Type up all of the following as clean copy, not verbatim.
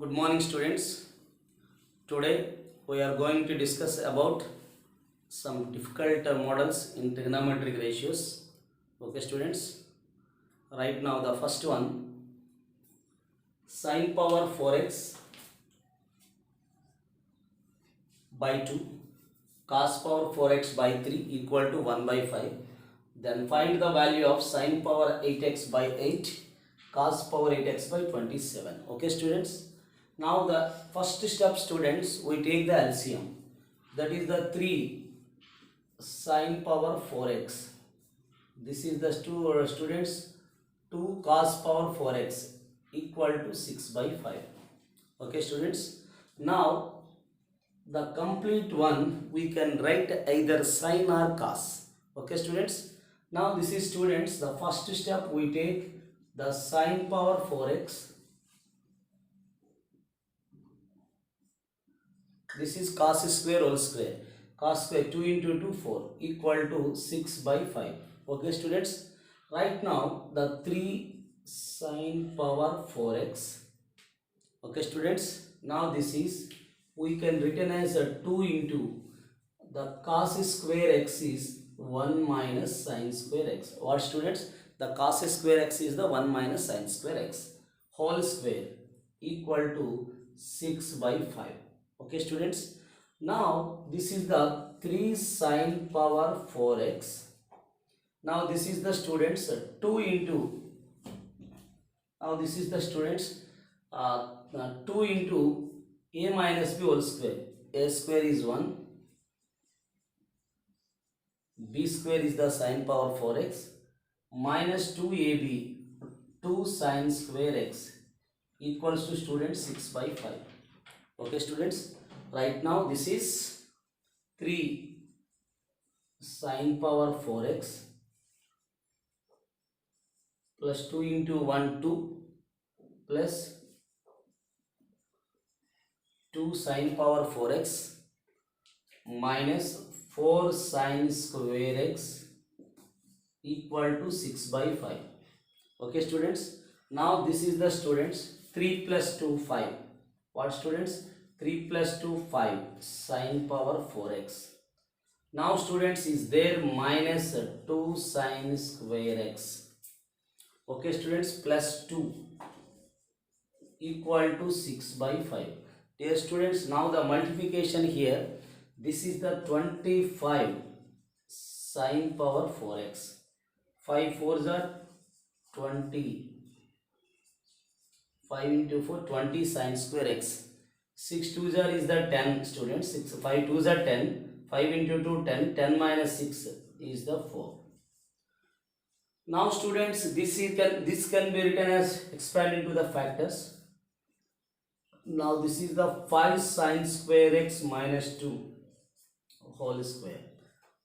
Good morning, students. Today we are going to discuss about some difficult models in trigonometric ratios. Okay, students. Right now, the first one, sine power 4x by 2, cos power 4x by 3 equal to 1 by 5. Then find the value of sine power 8x by 8, cos power 8x by 27. Okay, students. Now the first step, students, we take the LCM. That is the 3 sine power 4x. This is the students 2 cos power 4x equal to 6 by 5. Okay, students. Now the complete one we can write either sine or cos. Okay, students. Now this is, students, the first step we take the sine power 4x. This is cos square whole square. Cos square 2 into 2 4 equal to 6 by 5. Okay, students. Right now the 3 sine power 4x. Okay, students. Now this is, we can written as a 2 into the cos square x is 1 minus sine square x. What, students? The cos square x is the 1 minus sine square x whole square equal to 6 by 5. Okay, students. Now this is the 3 sine power 4x. Now this is the, students, 2 into, now this is the, students, 2 into a minus b whole square. A square is 1, b square is the sine power 4x, minus 2ab 2 sine square x equals to, students, 6 by 5. Okay, students. Right now this is 3 sine power 4x plus 2 into 1 2 plus 2 sine power 4x minus 4 sine square x equal to 6 by 5. Okay, students. Now this is the, students, 3 plus 2 5. What, students? 3 plus 2 5 sine power 4x. Now, students, is there minus 2 sine square x. Okay, students, plus 2 equal to 6 by 5. Dear students, now the multiplication here, this is the 25 sine power 4x. 5 4s are 20. 5 into 4, 20 sine square x. 6 2s are is the 10, students. 5 2s are 10. 5 into 2 10. 10 minus 6 is the 4. Now, students, this can be written as expand into the factors. Now this is the 5 sine square x minus 2 whole square.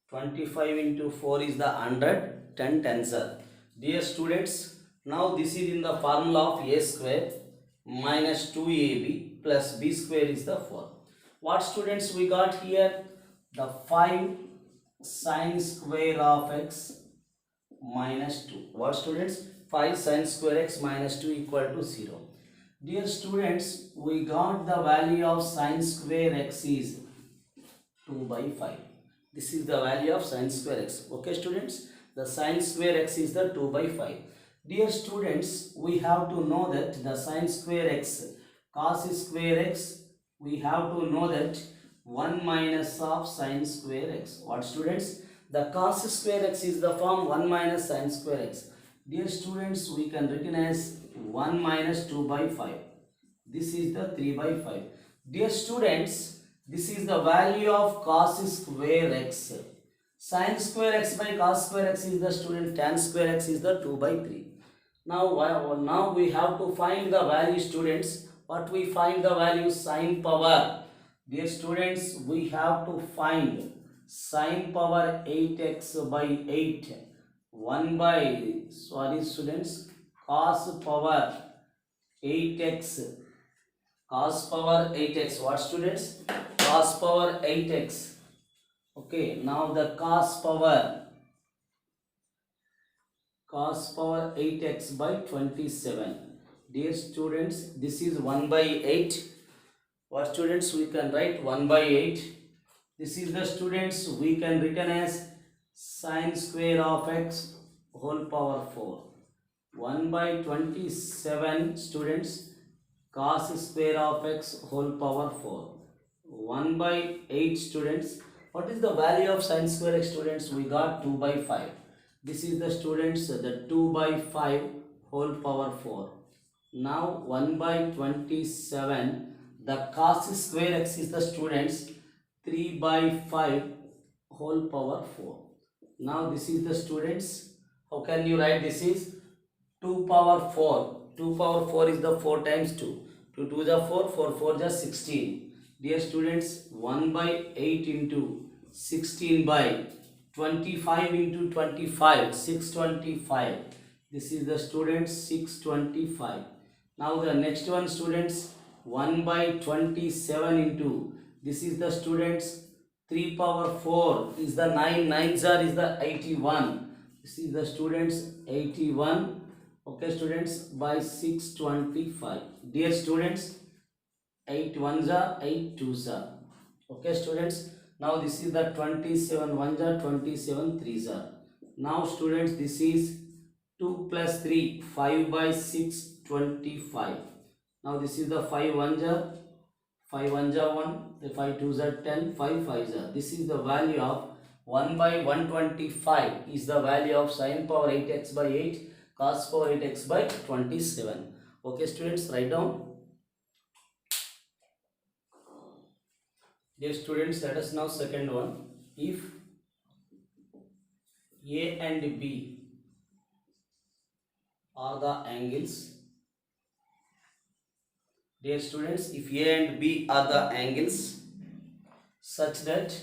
25 into 4 is the 100. 10 tens are. Dear students, now this is in the formula of a square minus 2ab plus b square is the 4. What, students, we got here? The 5 sine square of x minus 2. What, students? 5 sine square x minus 2 equal to 0. Dear students, we got the value of sine square x is 2 by 5. This is the value of sine square x. Okay, students? The sine square x is the 2 by 5. Dear students, we have to know that the sine square x, cos square x, we have to know that 1 minus of sine square x. What, students? The cos square x is the form 1 minus sine square x. Dear students, we can written as 1 minus 2 by 5. This is the 3 by 5. Dear students, this is the value of cos square x. Sin square x by cos square x is the, student, tan square x is the 2 by 3. Now we have to find the value, students. What we find the value? Sine power. Dear students, we have to find sine power 8x by 8. 1 by, sorry, students, cos power 8x. Cos power 8x. What, students? Cos power 8x. Okay, now the cos power 8x by 27. Dear students, this is 1 by 8. What students, we can write 1 by 8. This is the students we can written as sine square of x whole power 4. 1 by 27 students, cos square of x whole power 4. 1 by 8 students, what is the value of sine square x students? We got 2 by 5. This is the students, the 2 by 5 whole power 4. Now 1 by 27, the cos square x is the students 3 by 5 whole power 4. Now this is the students, how can you write this is 2 power 4. 2 power 4 is the 4 times 2. 2 2 is 4, 4 4 is 16. Dear students, 1 by 8 into 16 by 25 into 25, 625. This is the students 625. Now the next one students, 1 by 27 into, this is the students 3 power 4 is the 9, 9s are is the 81. This is the students 81. Okay students, by 625. Dear students, 8 1s are 8 2s are. Okay students, now this is the 27 1s are 27 3s are. Now students, this is 2 plus 3, 5 by 6 25. Now this is the 5 1s are 5 1s are 1, the 5 2s are 10, 5 5s are. This is the value of 1 by 125 is the value of sine power 8x by 8, cos power 8x by 27. Okay students, write down. Dear students, let us now second one. If A and B are the angles. Dear students, if A and B are the angles such that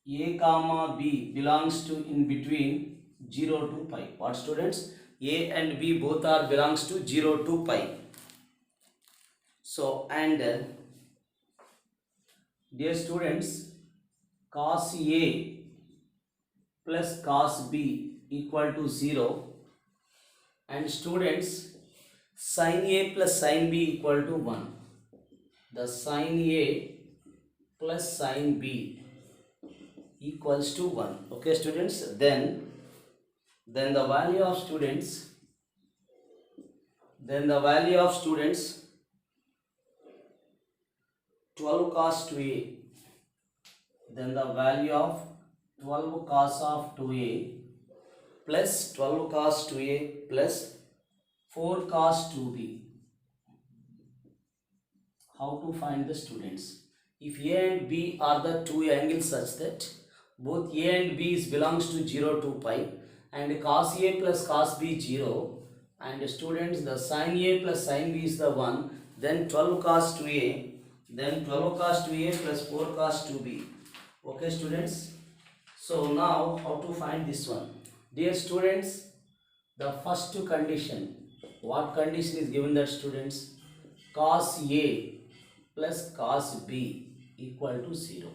A comma B belongs to in between 0 to pi. What students? A and B both are belongs to 0 to pi. So, and dear students, cos A plus cos B equal to 0, and students, sin A plus sin B equal to 1. The sin A plus sin B equals to 1. Okay students, then the value of students, 12 cos 2A, then the value of 12 cos of 2A plus 12 cos 2A plus 4 cos 2B. How to find the students? If A and B are the two angles such that both A and B belongs to 0 to pi, and cos A plus cos B 0, and students, the sin A plus sin B is the 1, then 12 cos 2A, then 12 cos 2A plus 4 cos 2B. Okay students, so now how to find this one? Dear students, the first condition, what condition is given that students? Cos A plus cos B equal to 0.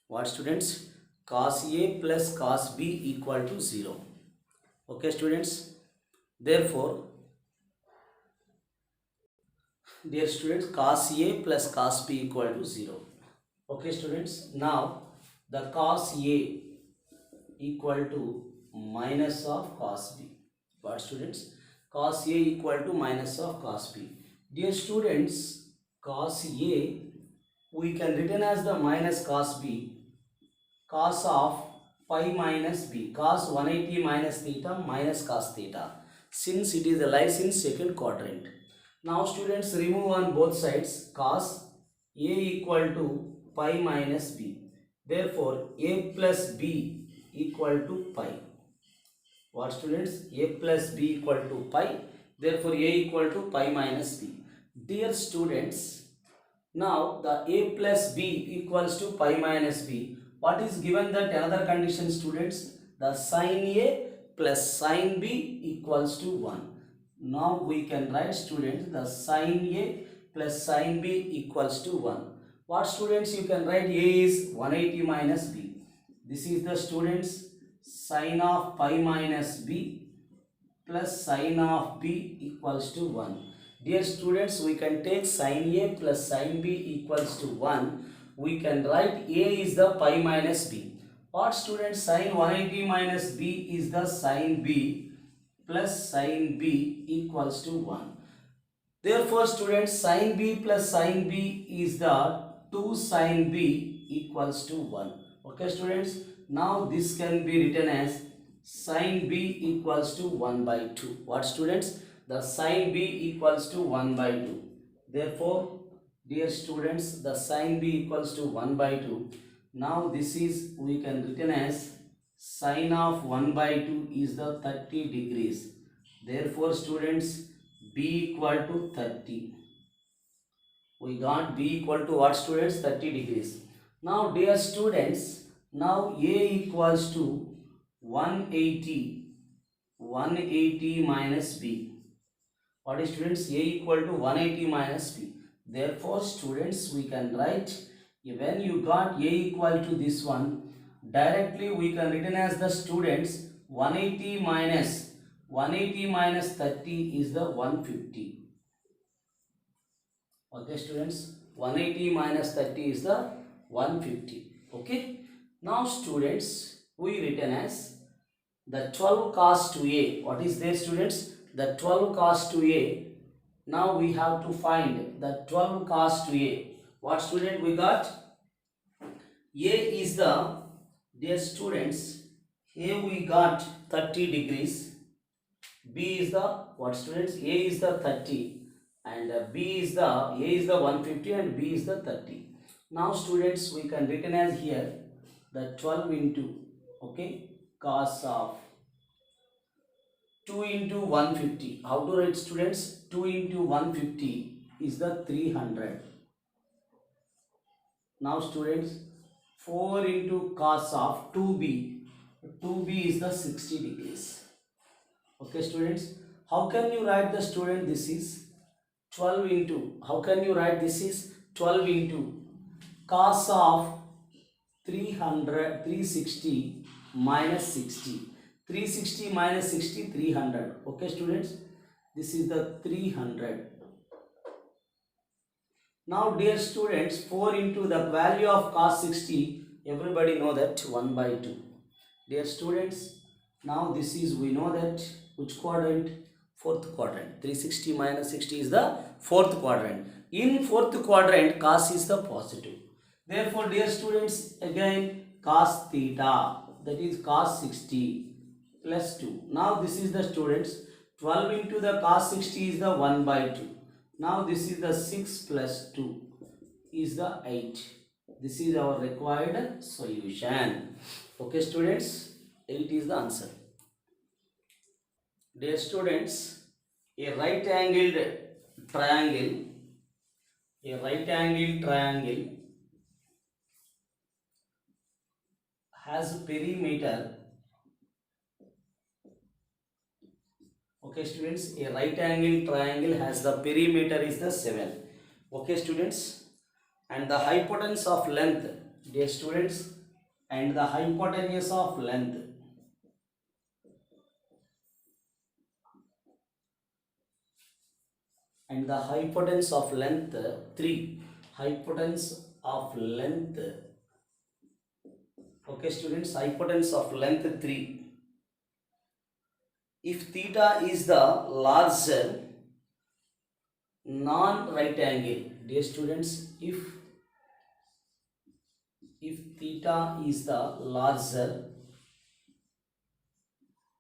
What students? Cos A plus cos B equal to 0. Okay students, therefore, dear students, cos A plus cos B equal to 0. Okay students, now the cos A equal to minus of cos B. What students? Cos A equal to minus of cos B. Dear students, cos A we can written as the minus cos B, cos of pi minus B, cos 180 minus theta minus cos theta, since it is lies in second quadrant. Now students, remove on both sides cos A equal to pi minus B. Therefore, A plus B equal to pi. What students? A plus B equal to pi. Therefore, A equal to pi minus B. Dear students, now the A plus B equals to pi minus B. What is given that another condition students? The sin A plus sin B equals to 1. Now we can write students, the sin A plus sin B equals to 1. What students, you can write? A is 180 minus B. This is the students sine of pi minus b plus sine of b equals to 1. Dear students, we can take sine a plus sine b equals to 1. We can write a is the pi minus b. What students, sine 180 minus b is the sine b plus sine b equals to 1. Therefore, students, sine b plus sine b is the 2 sine b equals to 1. Okay, students. Now, this can be written as sine b equals to 1 by 2. What, students? The sine b equals to 1 by 2. Therefore, dear students, the sine b equals to 1 by 2. Now, this is, we can written as sine of 1 by 2 is the 30 degrees. Therefore, students, b equal to 30. We got b equal to what, students? 30 degrees. Now, dear students, now a equals to 180 minus b. What is, students? A equal to 180 minus b. Therefore, students, we can write, when you got a equal to this one, directly we can written as the students 180 minus 30 is the 150. Okay, students, 180 minus 30 is the 150. Okay. Now, students, we written as the 12 cos 2a. What is there, students? The 12 cos 2a. Now, we have to find the 12 cos 2a. What, student, we got? A is the, dear students, here we got 30 degrees. B is the, what, students? A is the 30 and B is the, A is the 150 and B is the 30. Now, students, we can written as here the 12 into, okay, cos of 2 into 150. How to write, students? 2 into 150 is the 300. Now, students, 4 into cos of 2b. 2b is the 60 degrees. Okay, students. How can you write the, student? This is 12 into, how can you write this is 12 into cos of 360 minus 60. 360 minus 60, 300. Okay, students. This is the 300. Now, dear students, 4 into the value of cos 60, everybody know that 1 by 2. Dear students, now this is, we know that which quadrant? Fourth quadrant. 360 minus 60 is the fourth quadrant. In fourth quadrant, cos is the positive. Therefore, dear students, again cos theta, that is cos 60 plus 2. Now, this is the, students, 12 into the cos 60 is the 1 by 2. Now, this is the 6 plus 2 is the 8. This is our required solution. Okay, students, 8 is the answer. Dear students, a right angled triangle has perimeter. Okay, students, a right angled triangle has the perimeter is the 7. Okay, students, and the hypotenuse of length, dear students, and the hypotenuse of length and the hypotenuse of length 3. Hypotenuse of length. Okay, students, hypotenuse of length 3. If theta is the larger non-right angle, dear students, if theta is the larger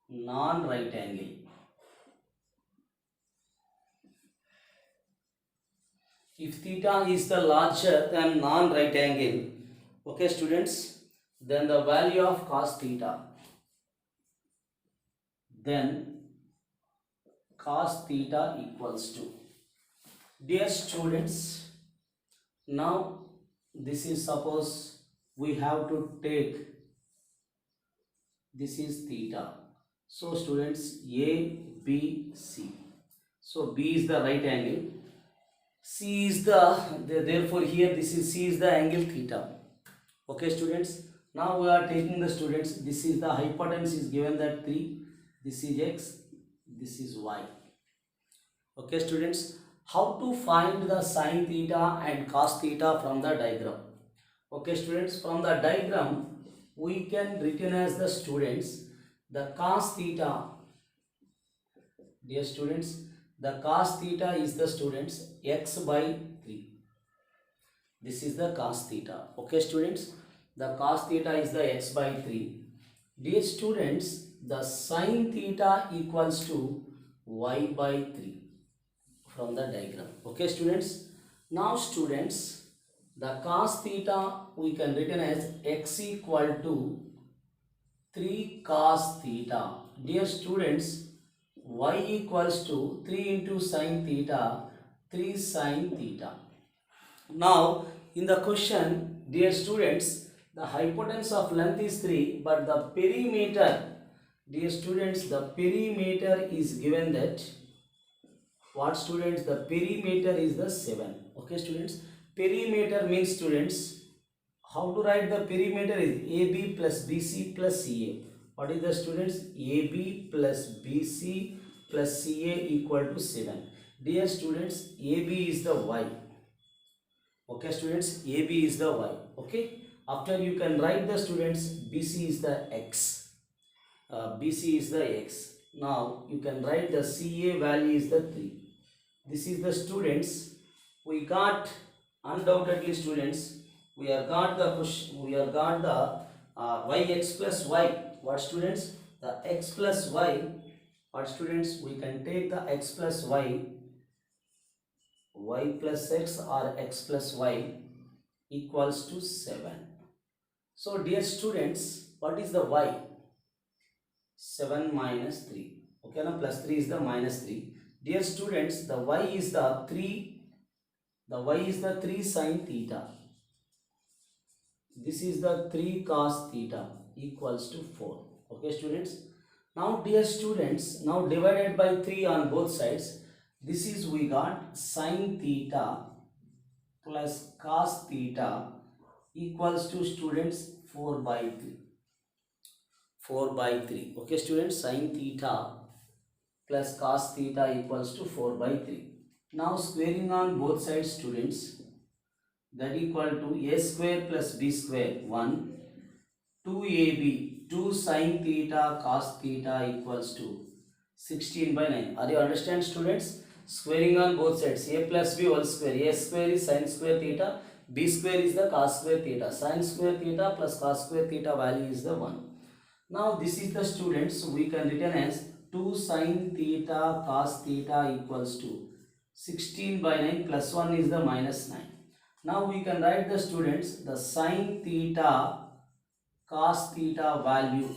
non-right angle, if theta is the larger than non-right angle, okay, students, then the value of cos theta, then cos theta equals to, dear students, now this is, suppose we have to take, this is theta. So, students, A, B, C. So, B is the right angle. C is the, therefore here this is, C is the angle theta. Okay, students. Now we are taking the students, this is the hypotenuse is given that 3, this is x, this is y. Okay students, how to find the sine theta and cos theta from the diagram? Okay students, from the diagram we can written as the students, the cos theta, dear students, the cos theta is the students x by 3. This is the cos theta. Okay students, the cos theta is the x by 3. Dear students, the sin theta equals to y by 3 from the diagram. Okay students, now students, the cos theta we can written as x equal to 3 cos theta. Dear students, y equals to 3 into sin theta, 3 sin theta. Now in the question, dear students, the hypotenuse of length is 3, but the perimeter, dear students, the perimeter is given that, what students, the perimeter is the 7. Okay students, perimeter means students, how to write the perimeter is AB plus BC plus CA. What is the students? AB plus BC plus CA equal to 7. Dear students, AB is the y. Okay students, AB is the y. Okay, after you can write the students, BC is the x. BC is the x. Now you can write the CA value is the 3. This is the students, we got undoubtedly students, we have got the question, we have got the yx plus y. What students? The x plus y. What students? We can take the x plus y plus x or x plus y equals to 7. So dear students, what is the y? 7 minus 3. Okay, now plus 3 is the minus 3. Dear students, the y is the 3. The y is the 3 sin theta. This is the 3 cos theta equals to 4. Okay students. Now dear students, now divided by 3 on both sides. This is we got sin theta plus cos theta equals to students 4 by 3. 4 by 3. Okay students, sin theta plus cos theta equals to 4 by 3. Now squaring on both sides students, that equal to a square plus b square 1, 2ab, 2 sin theta cos theta equals to 16 by 9. Are you understand students? Squaring on both sides, a plus b whole square. A square is sin square theta, b square is the cos square theta. Sin square theta plus cos square theta value is the 1. Now this is the students, we can written as 2 sin theta cos theta equals to 16 by 9 plus 1 is the minus 9. Now we can write the students, the sin theta cos theta value,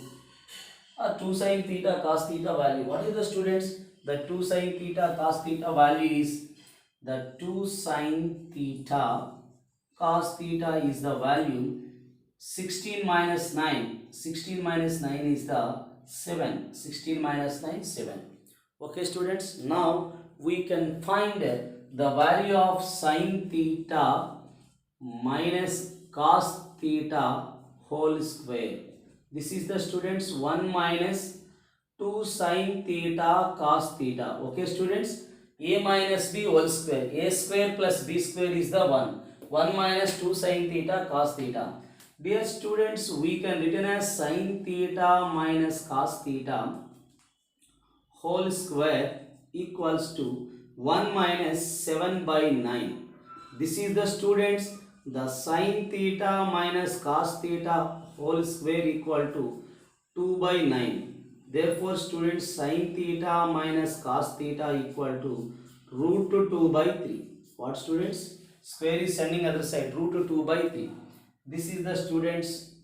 2 sin theta cos theta value. What is the students? The 2 sin theta cos theta value is, the 2 sin theta cos theta is the value 16 minus 9. 16 minus 9 is the 7. 16 minus 9, 7. Okay students, now we can find the value of sin theta minus cos theta whole square. This is the students 1 minus 2 sin theta cos theta. Okay students, a minus b whole square. A square plus b square is the 1. 1 minus 2 sin theta cos theta. Dear students, we can written as sin theta minus cos theta whole square equals to 1 minus 7 by 9. This is the students, the sin theta minus cos theta whole square equal to 2 by 9. Therefore students, sin theta minus cos theta equal to root 2 by 3. What students? Square is sending other side, root 2 by 3. This is the students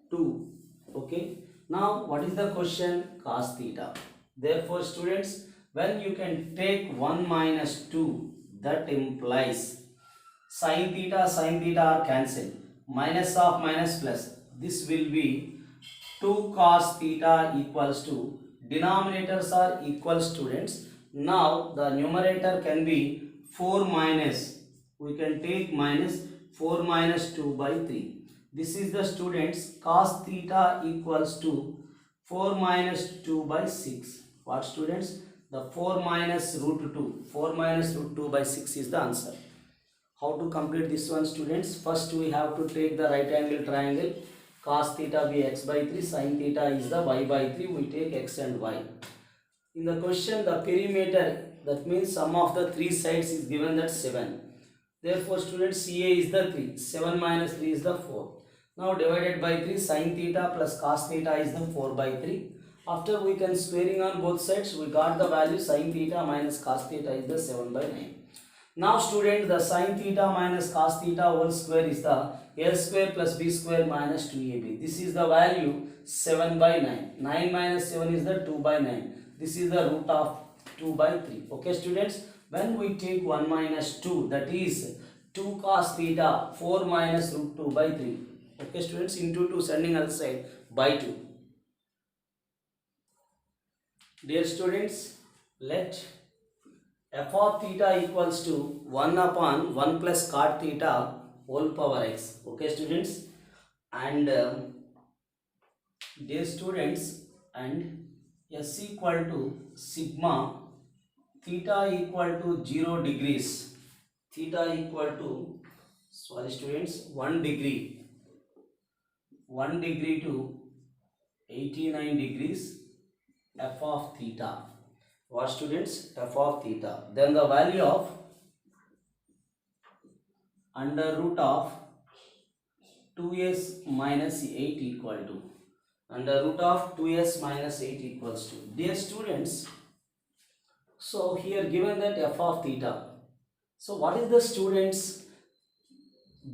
2. Okay. Now what is the question? Cos theta. Therefore students, when you can take 1 minus 2, that implies sin theta are cancelled. Minus of minus plus. This will be 2 cos theta equals to, denominators are equal students. Now the numerator can be 4 minus, we can take minus 4 minus 2 by 3. This is the students cos theta equals to 4 minus 2 by 6. What students? The 4 minus root 2. 4 minus root 2 by 6 is the answer. How to complete this one, students? First we have to take the right angle triangle. Cos theta be x by 3, sin theta is the y by 3. We take x and y. In the question, the perimeter, that means sum of the three sides is given that 7. Therefore, students, CA is the 3. 7 minus 3 is the 4. Now divided by 3, sin theta plus cos theta is the 4 by 3. After we can squaring on both sides, we got the value sin theta minus cos theta is the 7 by 9. Now student, the sin theta minus cos theta whole square is the a square plus b square minus 2ab. This is the value 7 by 9. 9 minus 7 is the 2 by 9. This is the root of 2 by 3. Okay students, when we take 1 minus 2, that is 2 cos theta 4 minus root 2 by 3. Okay students, into 2 sending other side by 2. Dear students, let f of theta equals to 1 upon 1 plus cot theta whole power x. Okay students, and dear students, and s equal to sigma theta equal to 0 degrees, theta equal to, sorry students, 1 degree to 89 degrees f of theta. What students? F of theta. Then the value of under root of 2s minus 8 equal to, under root of 2s minus 8 equals to. Dear students, so here given that f of theta. So what is the students?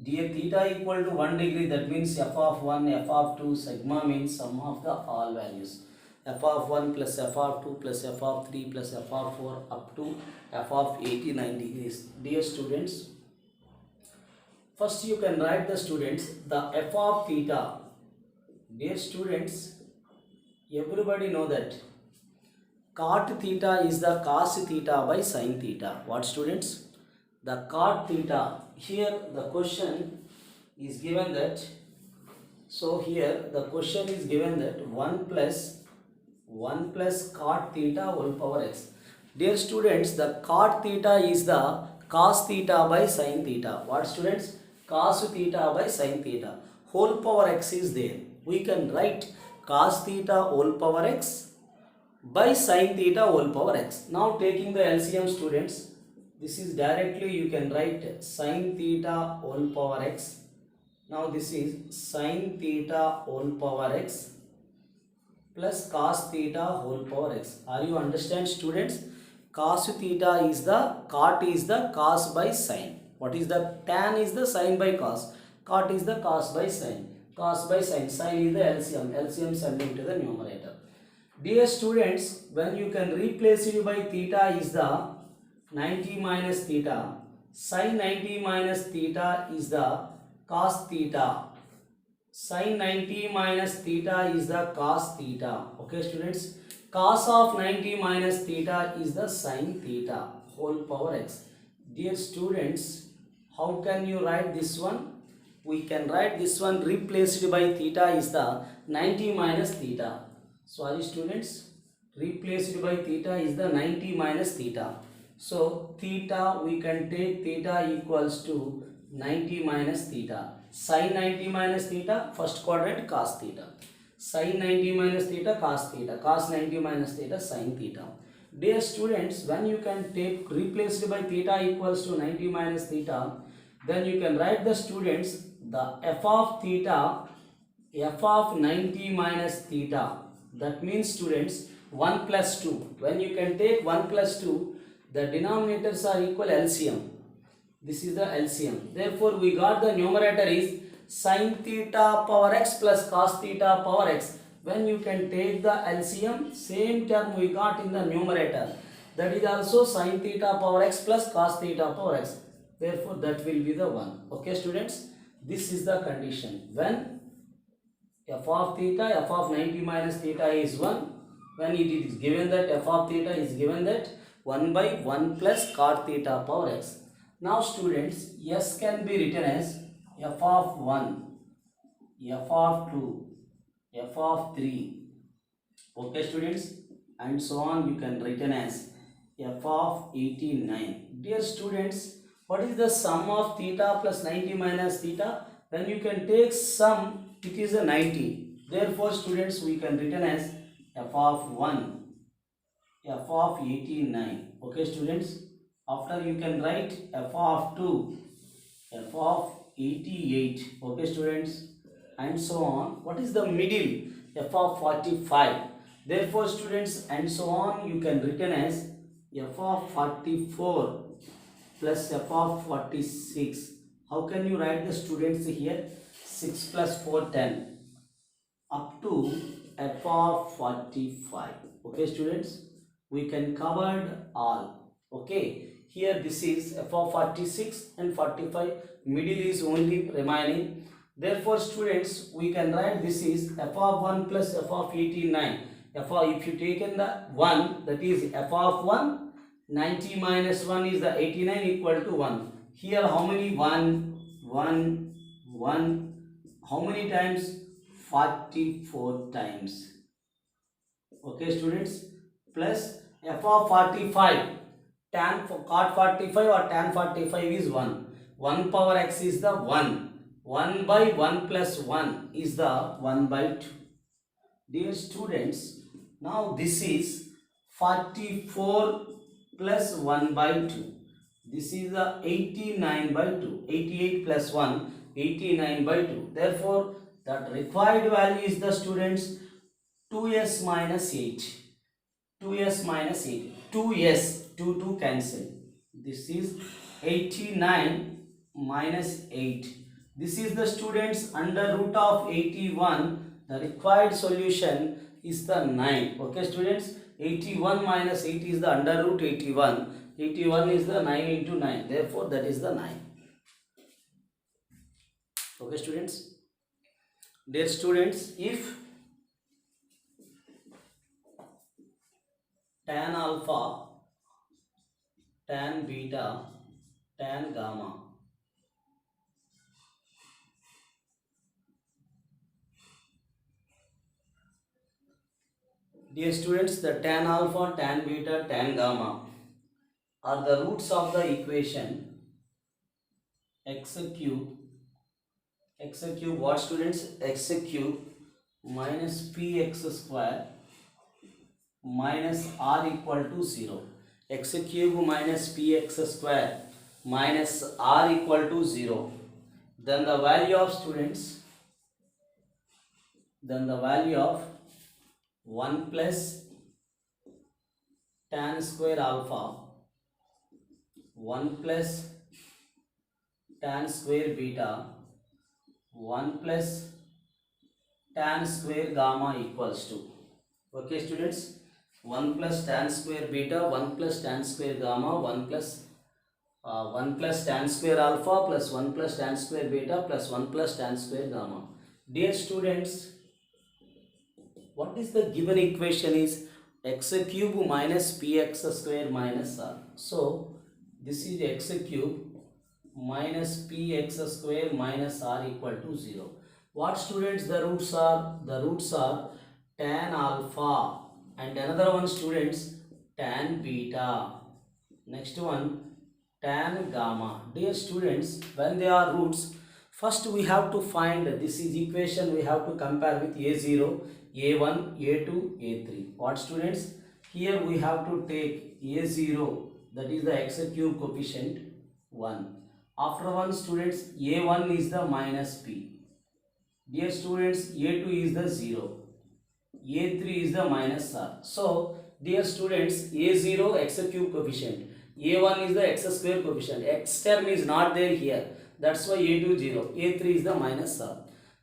Dear, theta equal to 1 degree, that means f of 1, f of 2, sigma means sum of the all values. F of 1 plus f of 2 plus f of 3 plus f of 4 up to f of 89 degrees. Dear students, first you can write the students the f of theta. Dear students, everybody know that cot theta is the cos theta by sin theta. What students? The cot theta. Here the question is given that, so here the question is given that 1 plus cot theta whole power x. Dear students, the cot theta is the cos theta by sin theta. What students? Cos theta by sin theta. Whole power x is there. We can write cos theta whole power x by sin theta whole power x. Now taking the LCM, students, this is directly you can write sin theta whole power x. Now this is sin theta whole power x plus cos theta whole power x. Are you understand, students? Cos theta is the, cot is the cos by sin. What is the? Tan is the sin by cos. Cot is the cos by sin. Cos by sin. Sin is the LCM. LCM sending to the numerator. Dear students, when you can replace it by theta is the 90 minus theta. Sin 90 minus theta is the cos theta. Sin 90 minus theta is the cos theta. Okay students, cos of 90 minus theta is the sin theta whole power x. Dear students, how can you write this one? We can write this one replaced by theta is the 90 minus theta. Sorry students, replaced by theta is the 90 minus theta. So theta, we can take theta equals to 90 minus theta. Sin 90 minus theta, first quadrant cos theta. Sin 90 minus theta, cos theta. Cos 90 minus theta, sin theta. Dear students, when you can take replaced by theta equals to 90 minus theta, then you can write the students the f of theta, f of 90 minus theta. That means students 1 plus 2. When you can take 1 plus 2, the denominators are equal LCM. This is the LCM. Therefore, we got the numerator is sin theta power x plus cos theta power x. When you can take the LCM, same term we got in the numerator. That is also sin theta power x plus cos theta power x. Therefore, that will be the 1. Okay, students? This is the condition. When f of theta, f of 90 minus theta is 1. When it is given that f of theta is given that 1 by 1 plus cot theta power x. Now students, s can be written as f of 1 f of 2, f of 3. Okay, students, and so on you can written as f of 89. Dear students, what is the sum of theta plus 90 minus theta? When you can take sum, it is a 90. Therefore, students, we can written as f of 1, f of 89. Okay, students, after you can write f of 2, f of 88. Okay, students, and so on. What is the middle? F of 45. Therefore, students, and so on you can written as f of 44 plus f of 46. How can you write the students here? 6 plus 4, 10 up to f of 45. Okay, students, we can covered all. Okay, here this is f of 46 and 45, middle is only remaining. Therefore, students, we can write this is f of 1 plus f of 89. F of, if you taken the 1, that is f of 1, 90 minus 1 is the 89 equal to 1. Here how many? 1, 1, 1. How many times? 44 times. Okay, students, plus f of 45, tan cot 45 or tan 45 is 1. 1 power x is the 1. 1 by 1 plus 1 is the 1 by 2. Dear students, now this is 44 plus 1 by 2. This is the 89 by 2. 88 plus 1, 89 by 2. Therefore, that required value is the students 2s minus 8. 2s minus 8. 2s, 2 cancel. This is 89 minus 8. This is the students under root of 81. The required solution is the 9. Okay, students, 81 minus 8 is the under root 81. 81 is the 9 into 9. Therefore, that is the 9. Okay, students. Dear students, if tan alpha, tan beta, tan gamma dear students, the tan alpha, tan beta, tan gamma are the roots of the equation x cube what students? X cube minus px square minus r equal to 0. X cube minus px square minus r equal to 0. Then the value of students, then the value of 1 plus tan square alpha, 1 plus tan square beta, 1 plus tan square gamma equals to. Okay, students, 1 plus tan square beta, 1 plus tan square gamma, 1 plus tan square alpha plus 1 plus tan square beta plus 1 plus tan square gamma. Dear students, what is the given equation is x cube minus px square minus r. So, this is x cube minus px square minus r equal to 0. What students the roots are? The roots are tan alpha and another one students tan beta. Next one tan gamma. Dear students, when they are roots, first we have to find, this is equation we have to compare with a0, a1, a2, a3. What students? Here we have to take a0, that is the x cube coefficient 1. After 1 students, a1 is the minus p. Dear students, a2 is the 0. a3 is the minus r. So, dear students, a0 x cube coefficient, a1 is the x square coefficient, x term is not there here. That's why a2 0, a3 is the minus r.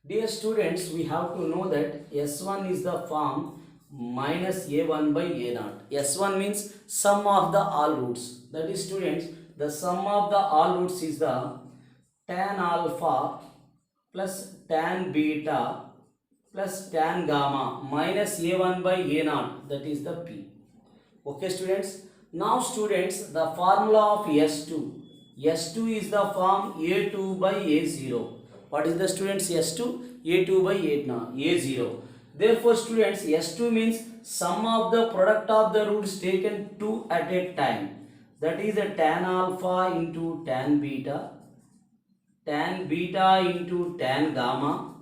Dear students, we have to know that S1 is the form minus a1 by a0. S1 means sum of the all roots. That is students, the sum of the all roots is the tan alpha plus tan beta plus tan gamma minus a1 by a0, that is the p. Okay, students. Now students, the formula of S2. S2 is the form a2 by a0. What is the students? S2, A2 by A0. Therefore students, S2 means sum of the product of the roots taken 2 at a time. That is a tan alpha into tan beta into tan gamma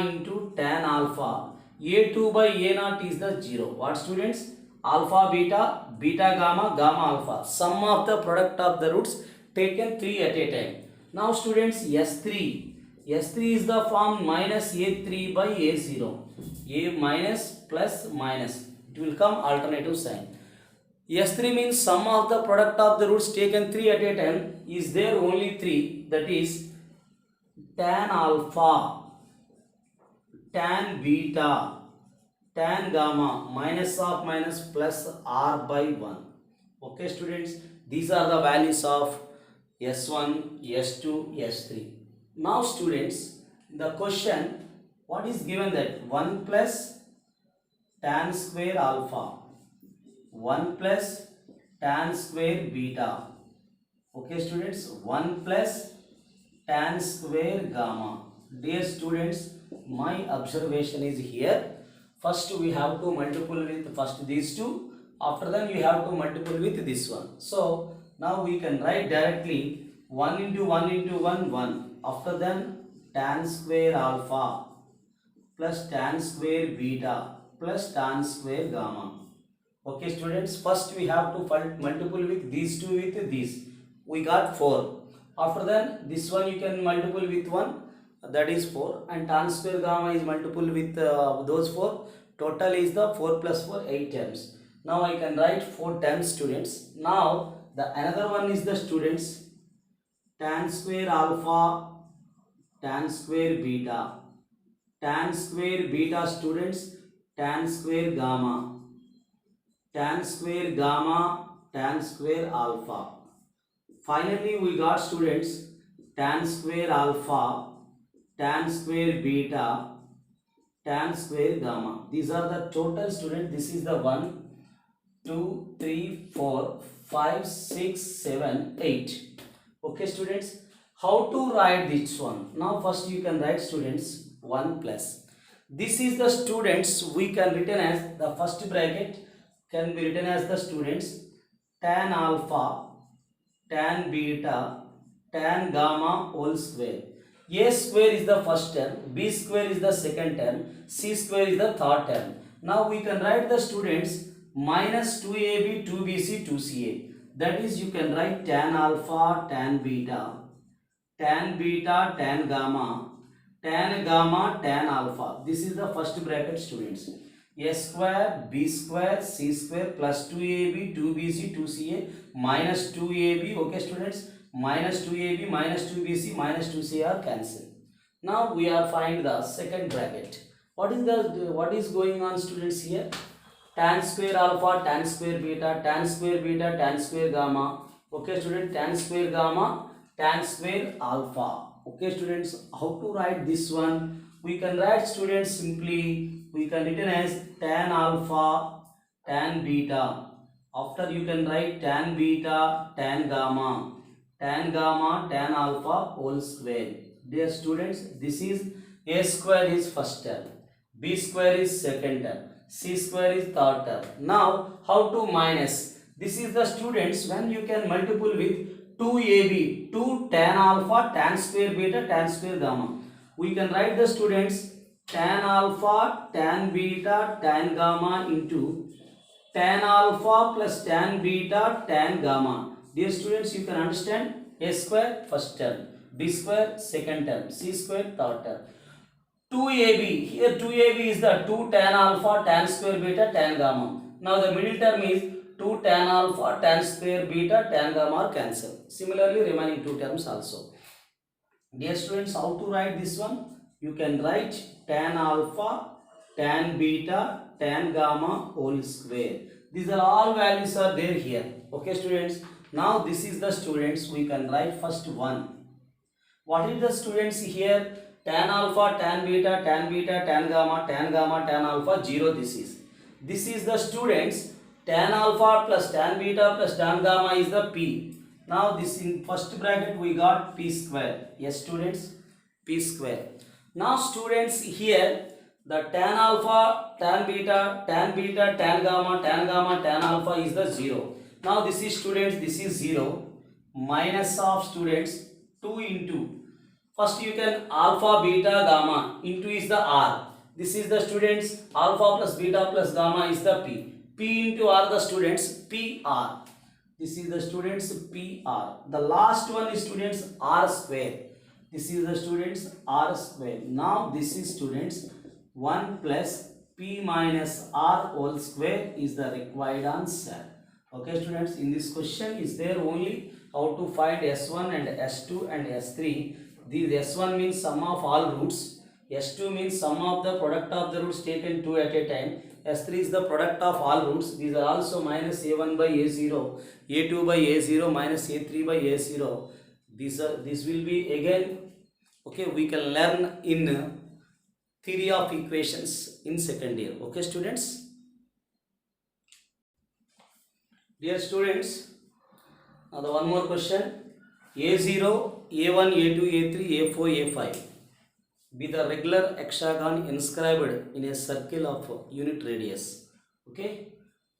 into tan alpha. A2 by A0 is the 0. What students? Alpha beta, beta gamma, gamma alpha. Sum of the product of the roots taken 3 at a time. Now students, S3 is the form minus A3 by A0. A minus plus minus. It will come alternative sign. S3 means sum of the product of the roots taken 3 at a time is there only 3, that is tan alpha, tan beta, tan gamma, minus of minus plus r by 1. Okay students, these are the values of S1, S2, S3. Now students, in the question what is given that 1 plus tan square alpha, 1 plus tan square beta. Okay students, 1 plus tan square gamma. Dear students, my observation is here. First we have to multiple with first these two. After that we have to multiple with this one. So now we can write directly 1 into 1 into 1, 1. After then tan square alpha plus tan square beta plus tan square gamma. Okay students, first we have to multiple with these two with this. We got 4. After that this one you can multiple with 1, that is 4, and tan square gamma is multiple with those 4. Total is the 4 plus 4, 8 terms. Now I can write 4 terms students. Now the another one is the students tan square alpha, tan square beta students, tan square gamma, tan square alpha. Finally we got students tan square alpha, tan square beta, tan square gamma. These are the total students. This is the 1, 2, 3, 4, 5, 6, 7, 8. Okay students, how to write this one? Now first you can write students 1 plus. This is the students, we can written as the first bracket can be written as the students tan alpha, tan beta, tan gamma whole square. A square is the first term, B square is the second term, C square is the third term. Now we can write the students minus 2AB, 2BC, 2CA. That is you can write tan alpha, tan beta, tan gamma, tan gamma, tan alpha. This is the first bracket students. A square, B square, C square plus 2AB, 2BC, 2CA minus 2AB. Okay students, minus 2AB, minus 2BC, minus 2CA are cancelled. Now we are find the second bracket. What is going on students here? Tan square alpha, tan square beta, tan square beta, tan square gamma. Okay student, tan square gamma, tan square alpha. Okay students, how to write this one? We can write students simply, we can written as tan alpha, tan beta. After you can write tan beta, tan gamma, tan alpha whole square. Dear students, this is A square is first term, B square is second term, C square is third term. Now how to minus? This is the students when you can multiple with 2AB, 2 tan alpha, tan square beta, tan square gamma. We can write the students tan alpha, tan beta, tan gamma into tan alpha plus tan beta, tan gamma. Dear students, you can understand A square first term, B square second term, C square third term. 2AB, here 2AB is the 2 tan alpha, tan square beta, tan gamma. Now the middle term is 2 tan alpha, tan square beta, tan gamma are cancelled. Similarly remaining 2 terms also. Dear students, how to write this one? You can write tan alpha, tan beta, tan gamma whole square. These are all values are there here. Okay students, now this is the students, we can write first 1. What is the students here? Tan alpha, tan beta, tan gamma, tan alpha, 0 this is. This is the students tan alpha plus tan beta plus tan gamma is the P. Now this in first bracket we got p square. Yes students, p square. Now students here the tan alpha, tan beta, tan beta, tan gamma, tan alpha is the 0. Now this is students, this is 0 minus of students 2 into. First you can alpha, beta, gamma into is the r. This is the students alpha plus beta plus gamma is the p. P into r the students pr. This is the students PR. The last one is students R square. This is the students R square. Now this is students 1 plus P minus R whole square is the required answer. Okay students, in this question is there only how to find S1 and S2 and S3. This S1 means sum of all roots. S2 means sum of the product of the roots taken 2 at a time. S3 is the product of all roots. These are also minus A1 by A0, A2 by A0, minus A3 by A0. This will be again, okay, we can learn in theory of equations in second year. Okay students? Dear students, now the one more question. A0, A1, A2, A3, A4, A5 be the regular hexagon inscribed in a circle of unit radius. Okay,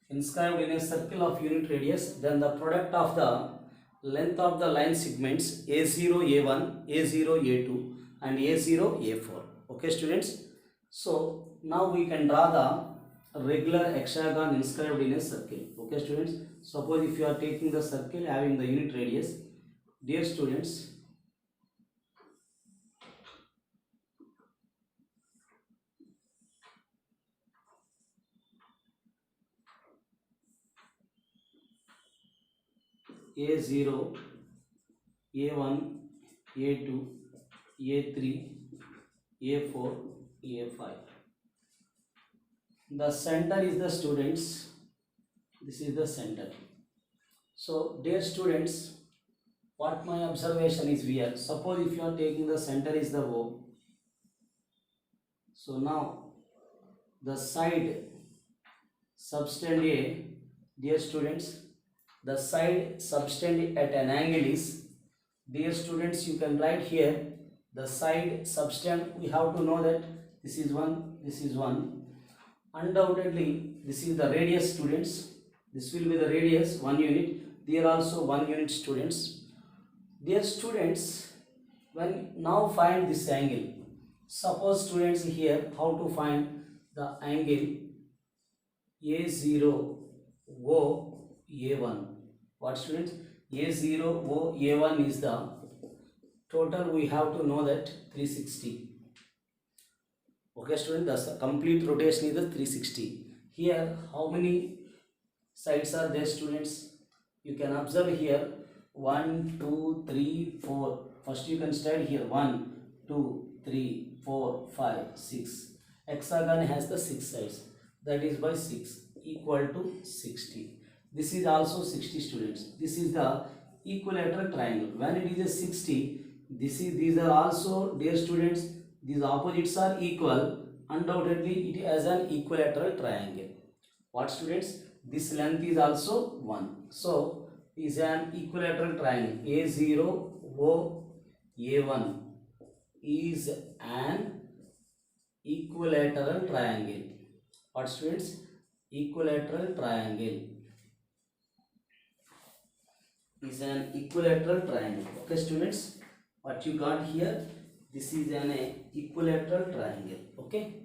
inscribed in a circle of unit radius, then the product of the length of the line segments A0, A1, A0, A2 and A0, A4. Okay students, so now we can draw the regular hexagon inscribed in a circle. Okay students, suppose if you are taking the circle having the unit radius, dear students, A0, A1, A2, A3, A4, A5. The center is the students. This is the center. So, dear students, what my observation is here. Suppose if you are taking the center is the O. So now the side subtend A, dear students, the side subtend at an angle is, dear students, you can write here the side subtend. We have to know that this is 1, this is 1. Undoubtedly, this is the radius students. This will be the radius 1 unit. There also 1 unit students. Dear students, when now find this angle. Suppose students here how to find the angle A0 O A1. What students? A0 O A1 is the total. We have to know that 360. Okay students, the complete rotation is the 360. Here how many sides are there students? You can observe here 1, 2, 3, 4. First you can start here 1, 2, 3, 4, 5, 6. Hexagon has the 6 sides. That is by 6 equal to 60. This is also 60 students. This is the equilateral triangle. When it is a 60, these are also, dear students, these opposites are equal. Undoubtedly it has an equilateral triangle. What students? This length is also 1. So is an equilateral triangle. A0 O A1 is an equilateral triangle. What students? Equilateral triangle is an equilateral triangle. Okay students, what you got here? This is an equilateral triangle. Okay.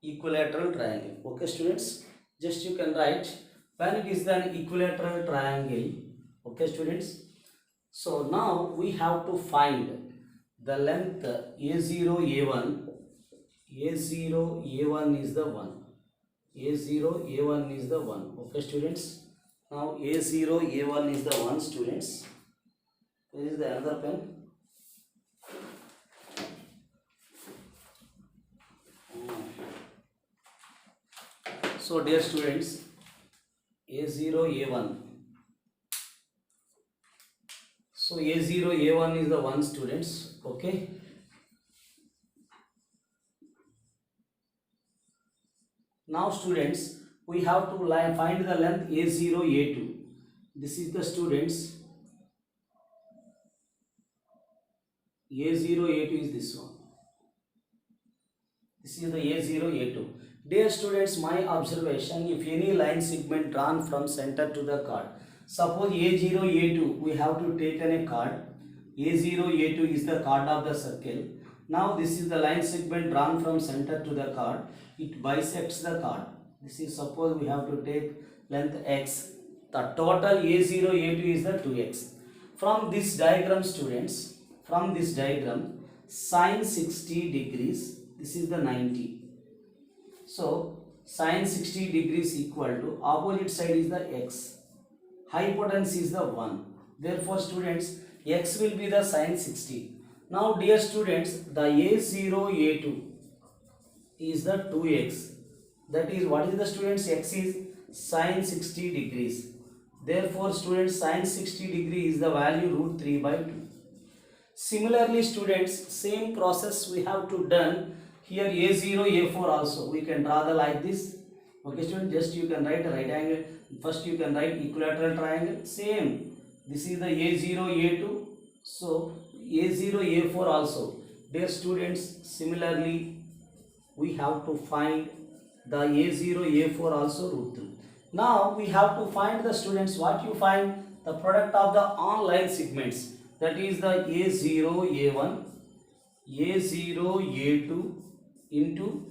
Equilateral triangle. Okay students, just you can write when it is an equilateral triangle. Okay students, so now we have to find the length A0 A1. A0 A1 is the 1. A0 A1 is the 1. Okay students, now A0 A1 is the 1 students. Where is the another pen? So dear students, A0 A1 So A0, A1 is the 1 students. Okay. Now students, we have to find the length A0, A2. This is the students. A0, A2 is this one. This is the A0, A2. Dear students, my observation, if any line segment drawn from center to the card, suppose A0, A2, we have to take a card. A0, A2 is the card of the circle. Now this is the line segment drawn from center to the card. It bisects the card. This is, suppose we have to take length x. The total A0, A2 is the 2x. From this diagram students, from this diagram, sine 60 degrees, this is the 90. So sine 60 degrees equal to, opposite side is the x. Hypotenuse is the 1. Therefore students, x will be the sine 60. Now dear students, the A0, A2 is the 2x. That is, what is the students? X is sine 60 degrees. Therefore students, sine 60 degree is the value root 3 by 2. Similarly students, same process we have to done here A0, A4 also. We can draw the like this. Okay students, just you can write a right angle. First you can write equilateral triangle. Same. This is the A0, A2. So A0, A4 also. Dear students, similarly we have to find the A0, A4 also root 3. Now we have to find the students, what you find? The product of the online segments. That is the A0, A1, A0, A2 into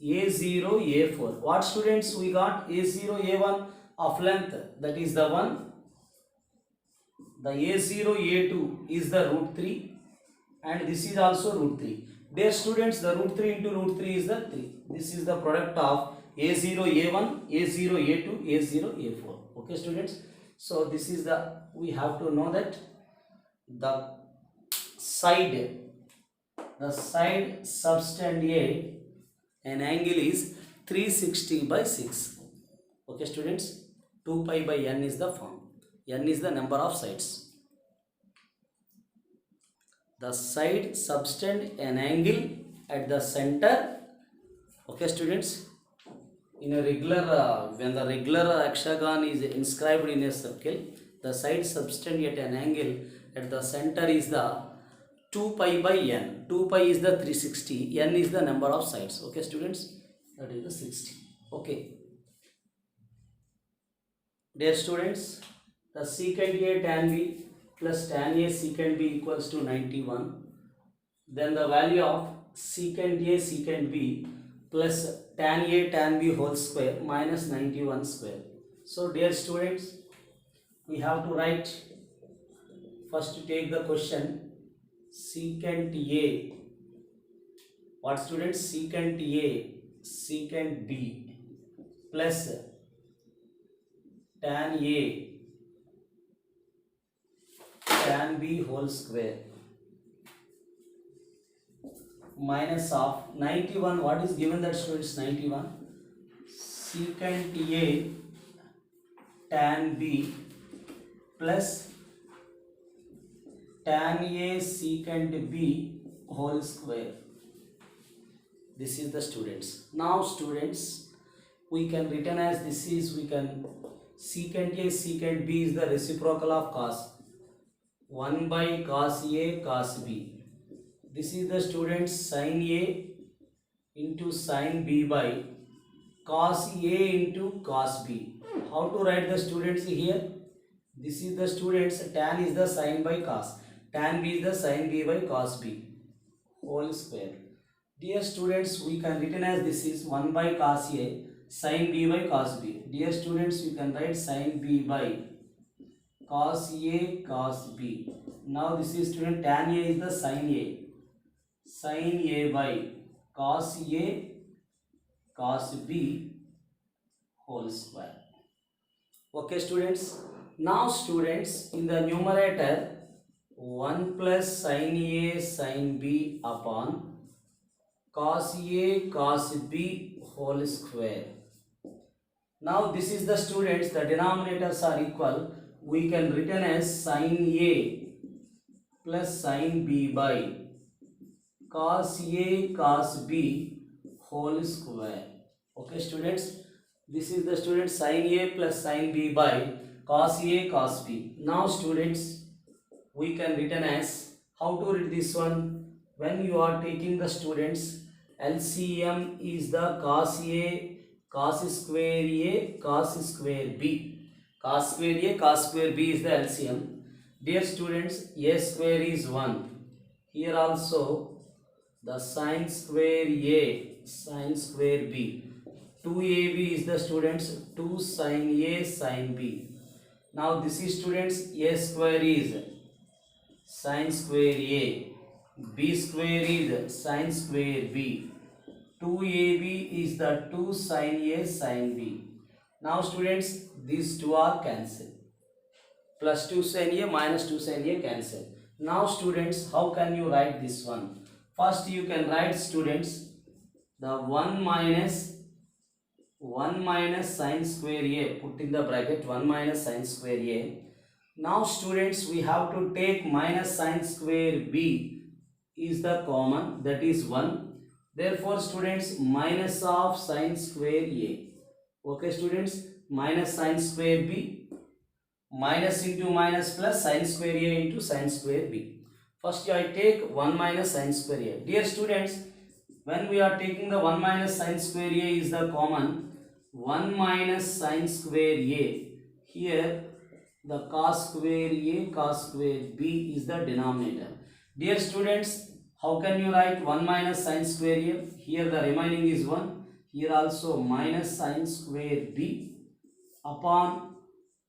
A0, A4. What students we got? A0, A1 of length, that is the 1. The A0, A2 is the root 3 and this is also root 3. Dear students, the root 3 into root 3 is the 3. This is the product of A0, A1, A0, A2, A0, A4. Okay students. So this is the, we have to know that the side subtended an angle is 360 by 6. Okay students. 2 pi by n is the form. N is the number of sides. The side subtend an angle at the center. Okay students. In a regular, when the regular hexagon is inscribed in a circle, the side subtend at an angle at the center is the 2 pi by n. 2 pi is the 360, n is the number of sides. Okay students, that is the 60. Okay. Dear students, the secant A tan B plus tan A secant B equals to 91. Then the value of secant A secant B plus tan A tan B whole square minus 91 square. So dear students, we have to write, first to take the question, secant A. What students? Secant A secant B plus tan A tan B whole square minus of 91. What is given that students? 91. Secant A tan B plus tan A secant B whole square. This is the students. Now students, we can written as this is, we can, secant A secant B is the reciprocal of cos. 1 by cos A cos B. This is the students sin A into sin B by cos A into cos B. How to write the students here? This is the students, tan is the sin by cos. Tan B is the sin B by cos B whole square. Dear students, we can written as this is 1 by cos A sin B by cos B. Dear students, you can write sin B by cos A cos B. Now this is student, tan A is the sin A. Sin A by cos A cos B whole square. Okay students. Now students, in the numerator, 1 plus sin A sin B upon cos A cos B whole square. Now this is the students, the denominators are equal. We can written as sin A plus sin b by cos a cos b whole square. Okay students, this is the student sin a plus sin b by cos a cos b. Now students, we can written as, how to read this one? When you are taking the students, LCM is the cos a cos square a cos square b. Cos square a cos square b is the LCM. Dear students, a square is 1. Here also the sin square a sin square b. 2ab is the students 2 sin a sin b. Now this is students, a square is sin square a, b square is sin square b. 2ab is the 2 sin a sin b. Now students, these two are cancelled. Plus 2 sin a minus 2 sin a cancel. Now students, how can you write this one? First you can write students the 1 minus sin square a, put in the bracket 1 minus sin square a. Now students, we have to take minus sin square b is the common, that is 1. Therefore students, minus of sin square a. Okay students, minus sin square b, minus into minus plus sin square a into sin square b. First I take 1 minus sin square a. Dear students, when we are taking the 1 minus sin square a is the common, 1 minus sin square a, here the cos square a cos square b is the denominator. Dear students, how can you write 1 minus sin square a? Here the remaining is 1. Here also minus sin square b upon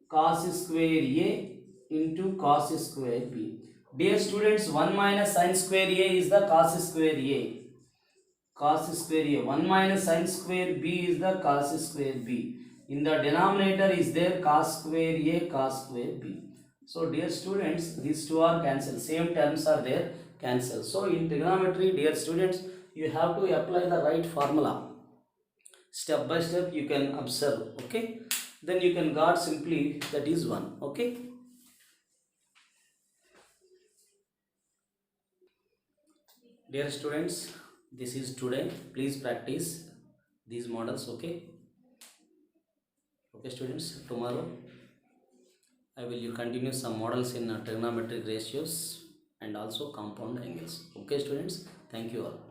cos square a into cos square b. Dear students, 1 minus sin square a is the cos square a. Cos square a. 1 minus sin square b is the cos square b. In the denominator is there cos square a cos square b. So dear students, these two are cancelled. Same terms are there, cancel. So in trigonometry, dear students, you have to apply the right formula. Step by step you can observe. Okay. Then you can got simply, that is 1. Okay. Dear students, this is today. Please practice these models. Okay. Okay students, tomorrow I will continue some models in trigonometric ratios and also compound angles. Okay students, thank you all.